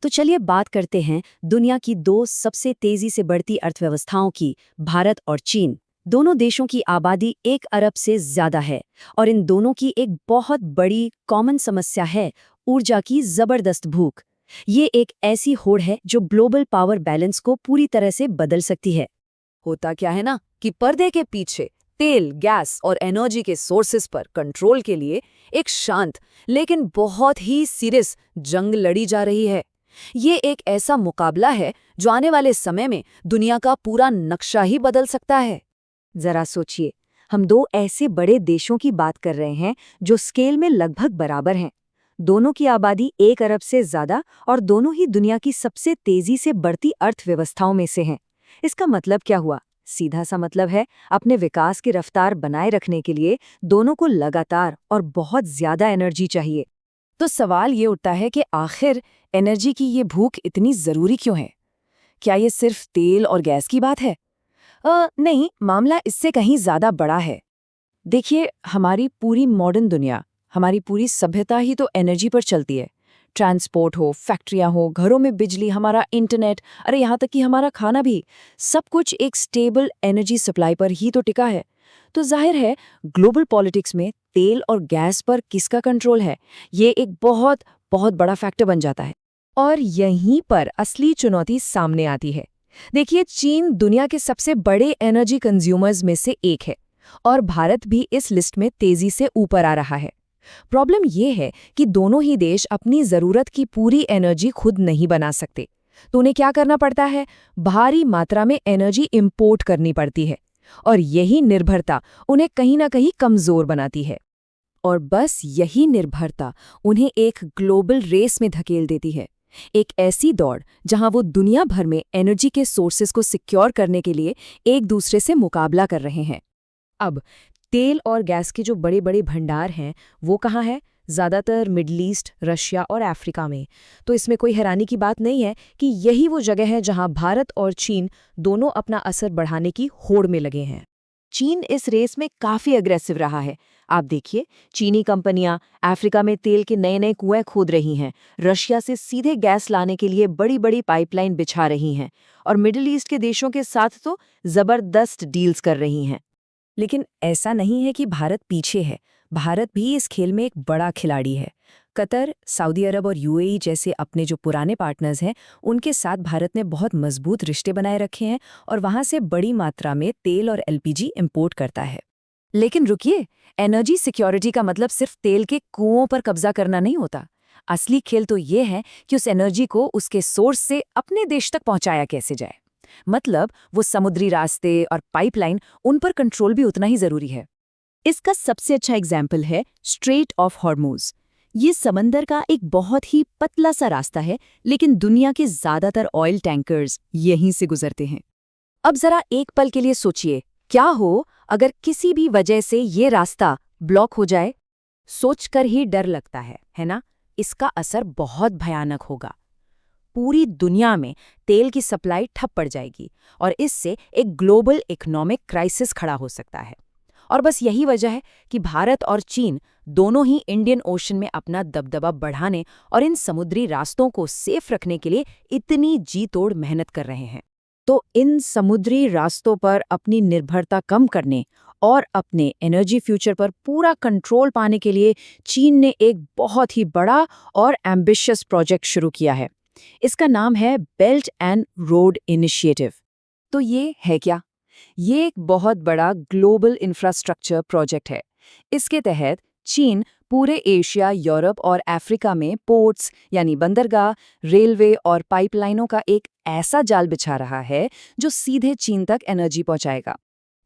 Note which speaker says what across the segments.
Speaker 1: तो चलिए बात करते हैं दुनिया की दो सबसे तेजी से बढ़ती अर्थव्यवस्थाओं की, भारत और चीन। दोनों देशों की आबादी 1 अरब से ज्यादा है और इन दोनों की एक बहुत बड़ी कॉमन समस्या है, ऊर्जा की जबरदस्त भूख। ये एक ऐसी होड़ है जो ग्लोबल पावर बैलेंस को पूरी तरह से बदल सकती है।
Speaker 2: होता क्या है ना कि पर्दे के पीछे तेल, गैस और एनर्जी के सोर्सेस पर कंट्रोल के लिए एक शांत लेकिन बहुत ही सीरियस जंग लड़ी जा रही है। ये एक ऐसा मुकाबला है जो आने वाले समय में दुनिया का पूरा नक्शा ही बदल सकता है।
Speaker 1: जरा सोचिए, हम दो ऐसे बड़े देशों की बात कर रहे हैं जो स्केल में लगभग बराबर हैं। दोनों की आबादी 1 अरब से ज्यादा और दोनों ही दुनिया की सबसे तेजी से बढ़ती अर्थव्यवस्थाओं में से हैं। इसका मतलब क्या हुआ? सीधा सा मतलब है, अपने विकास की रफ्तार बनाए रखने के लिए दोनों को लगातार और बहुत ज्यादा एनर्जी चाहिए।
Speaker 2: तो सवाल ये उठता है कि आखिर एनर्जी की ये भूख इतनी जरूरी क्यों है? क्या ये सिर्फ तेल और गैस की बात है? नहीं, मामला इससे कहीं ज्यादा बड़ा है। देखिए, हमारी पूरी मॉडर्न दुनिया, हमारी पूरी सभ्यता ही तो एनर्जी पर चलती है। ट्रांसपोर्ट हो, फैक्ट्रियां हो, घरों में बिजली, हमारा इंटरनेट, अरे यहाँ तक कि हमारा खाना भी, सब कुछ एक स्टेबल एनर्जी सप्लाई पर ही तो टिका है। तो जाहिर है, ग्लोबल पॉलिटिक्स में तेल और गैस पर किसका कंट्रोल है, ये एक बहुत बहुत बड़ा फैक्टर बन जाता है। और यहीं पर असली चुनौती सामने आती है। देखिए, चीन दुनिया के सबसे बड़े एनर्जी कंज्यूमर्स में से एक है और भारत भी इस लिस्ट में तेजी से ऊपर आ रहा है। प्रॉब्लम ये है कि दोनों ही देश अपनी जरूरत की पूरी एनर्जी खुद नहीं बना सकते, तो उन्हें क्या करना पड़ता है? भारी मात्रा में एनर्जी इंपोर्ट करनी पड़ती है और यही निर्भरता उन्हें कहीं ना कहीं कमजोर बनाती है। और बस यही निर्भरता उन्हें एक ग्लोबल रेस में धकेल देती है, एक ऐसी दौड़ जहां वो दुनिया भर में एनर्जी के सोर्सेस को सिक्योर करने के लिए एक दूसरे से मुकाबला कर रहे हैं। अब तेल और गैस के जो बड़े बड़े भंडार हैं, वो कहाँ है? ज़्यादातर मिडल ईस्ट, रशिया और अफ्रीका में। तो इसमें कोई हैरानी की बात नहीं है कि यही वो जगह है जहां भारत और चीन दोनों अपना असर बढ़ाने की होड़ में लगे हैं।
Speaker 1: चीन इस रेस में काफी अग्रेसिव रहा है। आप देखिए, चीनी कंपनियां अफ्रीका में तेल के नए नए कुएं खोद रही हैं, रशिया से सीधे गैस लाने के लिए बड़ी बड़ी पाइपलाइन बिछा रही हैं और मिडिल ईस्ट के देशों के साथ तो जबरदस्त डील्स कर रही हैं।
Speaker 2: लेकिन ऐसा नहीं है कि भारत पीछे है। भारत भी इस खेल में एक बड़ा खिलाड़ी है। कतर, सऊदी अरब और यूएई जैसे अपने जो पुराने पार्टनर्स हैं, उनके साथ भारत ने बहुत मजबूत रिश्ते बनाए रखे हैं और वहां से बड़ी मात्रा में तेल और एलपीजी इंपोर्ट करता है।
Speaker 1: लेकिन रुकिए, एनर्जी सिक्योरिटी का मतलब सिर्फ तेल के कुओं पर कब्जा करना नहीं होता। असली खेल तो ये है कि उस एनर्जी को उसके सोर्स से अपने देश तक पहुंचाया कैसे जाए। मतलब वो समुद्री रास्ते और पाइपलाइन, उन पर कंट्रोल भी उतना ही जरूरी है। इसका सबसे अच्छा एग्जाम्पल है स्ट्रेट ऑफ हॉर्मुज। ये समंदर का एक बहुत ही पतला सा रास्ता है, लेकिन दुनिया के ज्यादातर ऑयल टैंकर्स यहीं से गुजरते हैं। अब जरा एक पल के लिए सोचिए, क्या हो अगर किसी भी वजह से ये रास्ता ब्लॉक हो जाए? सोचकर ही डर लगता है ना? इसका असर बहुत भयानक होगा। पूरी दुनिया में तेल की सप्लाई ठप पड़ जाएगी और इससे एक ग्लोबल इकोनॉमिक क्राइसिस खड़ा हो सकता है। और बस यही वजह है कि भारत और चीन दोनों ही इंडियन ओशन में अपना दबदबा बढ़ाने और इन समुद्री रास्तों को सेफ रखने के लिए इतनी जी तोड़ मेहनत कर रहे हैं। तो इन समुद्री रास्तों पर अपनी निर्भरता कम करने और अपने एनर्जी फ्यूचर पर पूरा कंट्रोल पाने के लिए चीन ने एक बहुत ही बड़ा और एम्बिशियस प्रोजेक्ट शुरू किया है। इसका नाम है बेल्ट एंड रोड इनिशिएटिव। तो ये है क्या? ये एक बहुत बड़ा ग्लोबल इंफ्रास्ट्रक्चर प्रोजेक्ट है। इसके तहत चीन पूरे एशिया, यूरोप और अफ्रीका में पोर्ट्स यानी बंदरगाह, रेलवे और पाइपलाइनों का एक ऐसा जाल बिछा रहा है जो सीधे चीन तक एनर्जी पहुंचाएगा।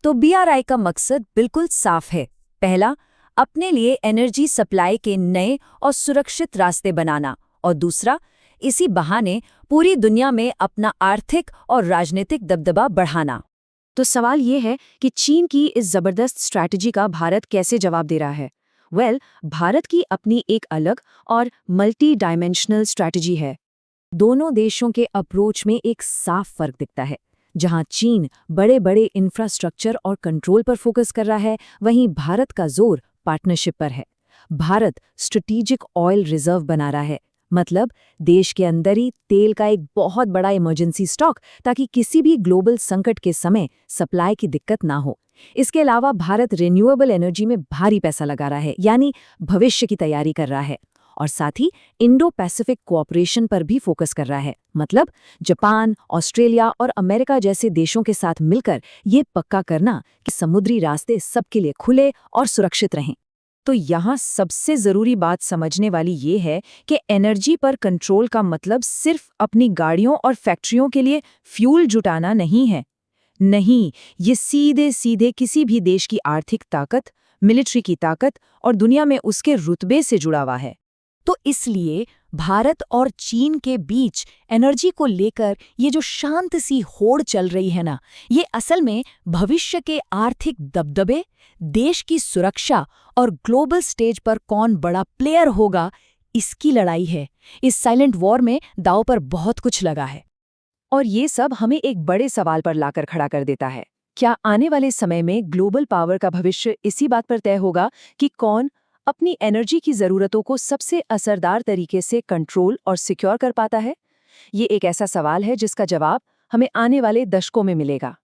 Speaker 1: तो बीआरआई का मकसद बिल्कुल साफ है। पहला, अपने लिए एनर्जी सप्लाई के नए और सुरक्षित रास्ते बनाना, और दूसरा, इसी बहाने पूरी दुनिया में अपना आर्थिक और राजनीतिक दबदबा बढ़ाना। तो सवाल ये है कि चीन की इस जबरदस्त स्ट्रैटेजी का भारत कैसे जवाब दे रहा है? भारत की अपनी एक अलग और मल्टी डायमेंशनल स्ट्रैटेजी है। दोनों देशों के अप्रोच में एक साफ फर्क दिखता है। जहां चीन बड़े बड़े इंफ्रास्ट्रक्चर और कंट्रोल पर फोकस कर रहा है, वहीं भारत का जोर पार्टनरशिप पर है। भारत स्ट्रेटेजिक ऑयल रिजर्व बना रहा है,
Speaker 2: मतलब देश के अंदर ही तेल का एक बहुत बड़ा इमरजेंसी स्टॉक, ताकि किसी भी ग्लोबल संकट के समय सप्लाई की दिक्कत ना हो। इसके अलावा भारत रिन्यूएबल एनर्जी में भारी पैसा लगा रहा है, यानी भविष्य की तैयारी कर रहा है। और साथ ही इंडो पैसिफिक कोऑपरेशन पर भी फोकस कर रहा है, मतलब जापान, ऑस्ट्रेलिया और अमेरिका जैसे देशों के साथ मिलकर ये पक्का करना कि समुद्री रास्ते सबके लिए खुले और सुरक्षित रहें।
Speaker 1: तो यहाँ सबसे जरूरी बात समझने वाली ये है कि एनर्जी पर कंट्रोल का मतलब सिर्फ अपनी गाड़ियों और फैक्ट्रियों के लिए फ्यूल जुटाना नहीं है। नहीं, ये सीधे सीधे किसी भी देश की आर्थिक ताकत, मिलिट्री की ताकत और दुनिया में उसके रुतबे से जुड़ा हुआ है।
Speaker 2: तो इसलिए भारत और चीन के बीच एनर्जी को लेकर ये जो शांत सी होड़ चल रही है ना, ये असल में भविष्य के आर्थिक दबदबे, देश की सुरक्षा और ग्लोबल स्टेज पर कौन बड़ा प्लेयर होगा, इसकी लड़ाई है। इस साइलेंट वॉर में दांव पर बहुत कुछ लगा है।
Speaker 1: और ये सब हमें एक बड़े सवाल पर लाकर खड़ा कर देता है। क्या आने वाले समय में ग्लोबल पावर का भविष्य इसी बात पर तय होगा कि कौन अपनी एनर्जी की ज़रूरतों को सबसे असरदार तरीके से कंट्रोल और सिक्योर कर पाता है? ये एक ऐसा सवाल है जिसका जवाब हमें आने वाले दशकों में मिलेगा।